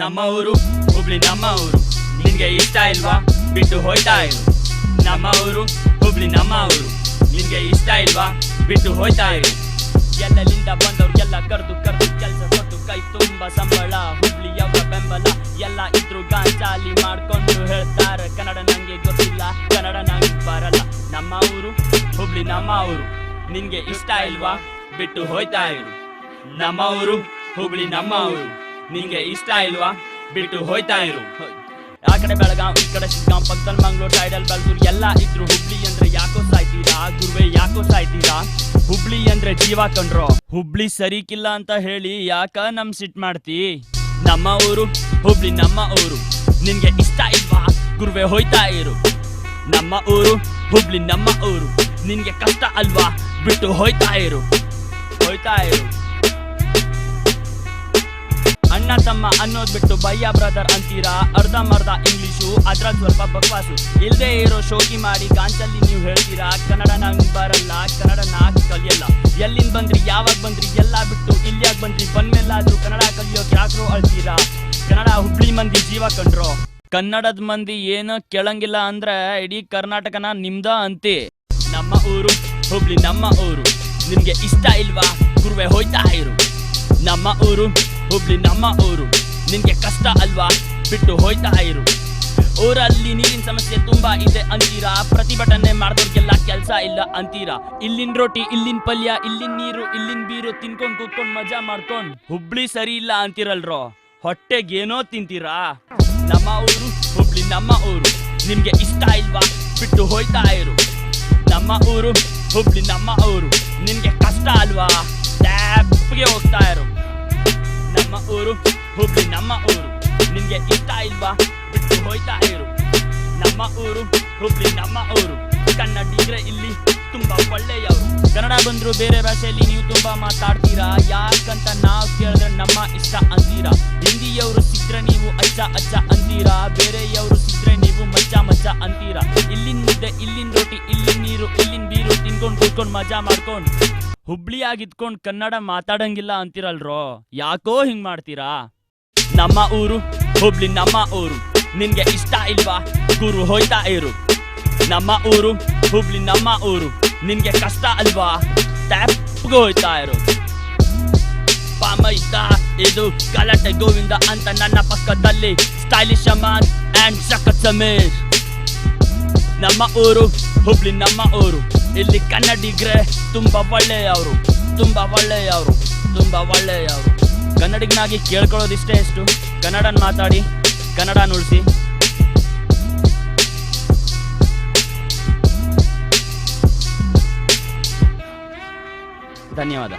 ನಮ್ಮ ಊರು ಹುಬ್ಳಿ ನಮ್ಮ ಊರು, ನಿನ್ಗೆ ಇಷ್ಟ ಇಲ್ವಾ ಬಿಟ್ಟು ಹೋಯ್ತಾ ಇರು. ನಮ್ಮ ಊರು ಹುಬ್ಳಿ ನಮ್ಮ ಊರು, ನಿನ್ಗೆ ಇಷ್ಟ ಇಲ್ವಾ ಬಿಟ್ಟು ಹೋಯ್ತಾ ಇರು. ಎಲ್ಲೆಲ್ಲಿಂದ ಬಂದವ್ರಿಗೆಲ್ಲ ಕರ್ದು ಕೆಲಸ ಕೊಟ್ಟು ಕೈ ತುಂಬ ಸಂಬಳ, ಹುಬ್ಳಿಯವರ ಬೆಂಬಲ ಎಲ್ಲ ಇದ್ರು ಗಾಂಚಾಲಿ ಮಾಡ್ಕೊಂಡು ಹೇಳ್ತಾರೆ ಕನ್ನಡ ನಂಗೆ ಗೊತ್ತಿಲ್ಲ, ಕನ್ನಡ ನಂಗೆ ಬರಲ್ಲ. ನಮ್ಮ ಊರು ಹುಬ್ಳಿ ನಮ್ಮ ಊರು, ನಿನ್ಗೆ ಇಷ್ಟ ಇಲ್ವಾ ಬಿಟ್ಟು ಹೋಯ್ತಾ ಇರು. ನಮ್ಮ ಊರು ಹುಬ್ಳಿ ನಮ್ಮ ಊರು, ನಿಂಗೆ ಇಷ್ಟ ಇಲ್ವಾ ಬಿಟ್ಟು ಹೋಯ್ತಾ ಇರು. ಆ ಕಡೆ ಬೆಳಗಾವ್, ಈ ಕಡೆ ಶಿಗ್ಗಾಂವ್, ಪಕ್ಕದಲ್ಲಿ ಮಂಗ್ಳೂರ್, ಸೈಡಲ್ ಬೆಳಗೂರು ಎಲ್ಲ ಇದ್ರು. ಹುಬ್ಳಿ ಅಂದ್ರೆ ಯಾಕೋ ಸಾಯ್ತೀರಾ ಗುರುವೆ, ಯಾಕೋ ಸಾಯ್ತೀರಾ? ಹುಬ್ಳಿ ಅಂದ್ರೆ ಜೀವ ಕಂಡ್ರೋ. ಹುಬ್ಳಿ ಸರಿಕಿಲ್ಲ ಅಂತ ಹೇಳಿ ಯಾಕ ನಮ್ ಸಿಟ್ ಮಾಡ್ತಿ? ನಮ್ಮ ಊರು ಹುಬ್ಳಿ ನಮ್ಮ ಊರು, ನಿನ್ಗೆ ಇಷ್ಟ ಇಲ್ವಾ ಗುರುವೆ ಹೋಯ್ತಾ ಇರು. ನಮ್ಮ ಊರು ಹುಬ್ಳಿ ನಮ್ಮ ಊರು, ನಿನ್ಗೆ ಕಷ್ಟ ಅಲ್ವಾ ಬಿಟ್ಟು ಹೋಯ್ತಾ ಇರು. ಹೋಯ್ತಾ ಇರು. ಅಣ್ಣ ತಮ್ಮ ಅನ್ನೋದ್ ಬಿಟ್ಟು ಭಯ್ಯ ಬ್ರದರ್ ಅಂತೀರಾ, ಅರ್ಧಂಬರ್ಧ ಇಂಗ್ಲಿಷು ಅದ್ರಲ್ಲಿ ಸ್ವಲ್ಪ ಬಕ್ವಾಸು. ಇಲ್ದೇ ಇರೋ ಶೋಕಿ ಮಾಡಿ ಗಾಂಚಲ್ಲಿ ನೀವು ಹೇಳ್ತೀರಾ ಕನ್ನಡ ನಂಗೆ ಬರಲ್ಲ, ಕನ್ನಡ ನಾಕ್ ಕಲಿಯಲ್ಲ. ಎಲ್ಲಿಂದ ಬಂದ್ರಿ, ಯಾವಾಗ ಬಂದ್ರಿ, ಎಲ್ಲ ಬಿಟ್ಟು ಇಲ್ಯಾಗ ಬಂದ್ರಿ? ಬಂದ್ಮೇಲಾದ್ರೂ ಕನ್ನಡ ಕಲಿಯೋಕೆ ಯಾಕ್ರೋ ಅಳ್ತೀರಾ? ಕನ್ನಡ ಹುಬ್ಳಿ ಮಂದಿ ಜೀವ ಕಂಡ್ರೋ. ಕನ್ನಡದ ಮಂದಿ ಏನು ಕೇಳಂಗಿಲ್ಲ ಅಂದ್ರೆ ಇಡೀ ಕರ್ನಾಟಕನ ನಿಮ್ದ ಅಂತಿ. ನಮ್ಮ ಊರು ಹುಬ್ಳಿ ನಮ್ಮ ಊರು, ನಿಮ್ಗೆ ಇಷ್ಟ ಇಲ್ವಾ ಗುರುವೆ ಹೋಯ್ತಾ ಇರು. ನಮ್ಮ ಊರು ಹುಬ್ಳಿ ನಮ್ಮ ಊರು, ನಿನ್ಗೆ ಕಷ್ಟ ಅಲ್ವಾ ಬಿಟ್ಟು ಹೋಯ್ತಾ ಇರು. ಊರಲ್ಲಿ ನೀರಿನ ಸಮಸ್ಯೆ ತುಂಬಾ ಇದೆ ಅಂತೀರಾ, ಪ್ರತಿಭಟನೆ ಮಾಡಿದವ್ರಿಗೆಲ್ಲ ಕೆಲ್ಸ ಇಲ್ಲ ಅಂತೀರಾ. ಇಲ್ಲಿನ ರೋಟಿ, ಇಲ್ಲಿನ ಪಲ್ಯ, ಇಲ್ಲಿನ ನೀರು, ಇಲ್ಲಿನ ಬೀರು ತಿನ್ಕೊಂಡ್ ಕೂತ್ಕೊಂಡ್ ಮಜಾ ಮಾಡ್ಕೊಂಡ್ ಹುಬ್ಳಿ ಸರಿ ಇಲ್ಲ ಅಂತೀರಲ್ರೋ, ಹೊಟ್ಟೆಗೇನೋ ತಿಂತೀರಾ? ನಮ್ಮ ಊರು ಹುಬ್ಳಿ ನಮ್ಮ ಊರು, ನಿಮ್ಗೆ ಇಷ್ಟ ಇಲ್ವಾ ಬಿಟ್ಟು ಹೋಯ್ತಾ ಇರು. ನಮ್ಮ ಊರು ಹುಬ್ಳಿ ನಮ್ಮ ಊರು, ನಿನ್ಗೆ ಕಷ್ಟ ಅಲ್ವಾ ಟ್ಯಾಪ್ಗೆ ಹೋಗ್ತಾ ಇರು. ನಮ್ಮ ಊರು ಹುಬ್ಳಿ ನಮ್ಮ ಊರು, ನಿನ್ಗೆ ಇಷ್ಟ ಇಲ್ವಾ ಬಿಟ್ಟು ಹೋಯ್ತಾ ಇರು. ನಮ್ಮ ಊರು ಹುಬ್ಳಿ ನಮ್ಮ ಊರು, ಕನ್ನಡಿಗರೇ ಇಲ್ಲಿ ತುಂಬಾ ಒಳ್ಳೆಯವರು. ಕನ್ನಡ ಬಂದ್ರು ಬೇರೆ ಭಾಷೆಯಲ್ಲಿ ನೀವು ತುಂಬಾ ಮಾತಾಡ್ತೀರಾ, ಯಾಕಂತ ನಾವು ಕೇಳಿದ್ರೆ ನಮ್ಮ ಇಷ್ಟ ಅಂತೀರಾ. ಹಿಂದಿಯವರು ಸಿಕ್ರೆ ನೀವು ಅಚ್ಚ ಅಚ್ಚ ಅಂತೀರಾ, ಬೇರೆಯವರು ಸಿಕ್ರೆ ನೀವು ಮಚ್ಚ ಮಚ್ಚ ಅಂತೀರಾ. ಇಲ್ಲಿನ ಮುದ್ದೆ, ಇಲ್ಲಿನ ರೋಟಿ, ಇಲ್ಲಿನ ನೀರು, ಇಲ್ಲಿನ ಬೀರು ತಿನ್ಕೊಂಡ್ ಕೂತ್ಕೊಂಡ್ ಮಜಾ ಮಾಡ್ಕೊಂಡ್ ಹುಬ್ಳಿಯಾಗಿದ್ಕೊಂಡ್ ಕನ್ನಡ ಮಾತಾಡಂಗಿಲ್ಲ ಅಂತೀರಲ್ರೋ, ಯಾಕೋ ಹಿಂಗ್ ಮಾಡ್ತೀರಾ? ನಮ್ಮ ಊರು ಹುಬ್ಳಿ ನಮ್ಮ ಊರು, ನಿನ್ಗೆ ಇಷ್ಟ ಇಲ್ವಾ ಗುರು ಹೋಯ್ತಾ ಇರು. ನಮ್ಮ ಊರು ಹುಬ್ಳಿ ನಮ್ಮ ಊರು, ನಿನ್ಗೆ ಕಷ್ಟ ಅಲ್ವಾ ಟ್ಯಾಪ್ಗೆ ಹೋಯ್ತಾ ಇರು. ಪಾಮೈತ ಇದು ಗಲಾಟೆ ಗೋವಿಂದ ಅಂತ ನನ್ನ ಪಕ್ಕದಲ್ಲಿ ಸ್ಟೈಲಿಶ್ ಅಮಾನ್ ಅಂಡ್ ಸಖತ್ ಸಮೀರ್. ನಮ್ಮ ಊರು ಹುಬ್ಳಿ ನಮ್ಮ ಊರು, ಇಲ್ಲಿ ಕನ್ನಡಿಗರೇ ತುಂಬಾ ಒಳ್ಳೆಯವರು, ತುಂಬಾ ಒಳ್ಳೆಯವರು, ತುಂಬಾ ಒಳ್ಳೆಯವರು. ಕನ್ನಡಿಗನಾಗಿ ಕೇಳ್ಕೊಳ್ಳೋದಿಷ್ಟೇ ಎಷ್ಟು, ಕನ್ನಡನ ಮಾತಾಡಿ, ಕನ್ನಡ ನುಡಿಸಿ. ಧನ್ಯವಾದ.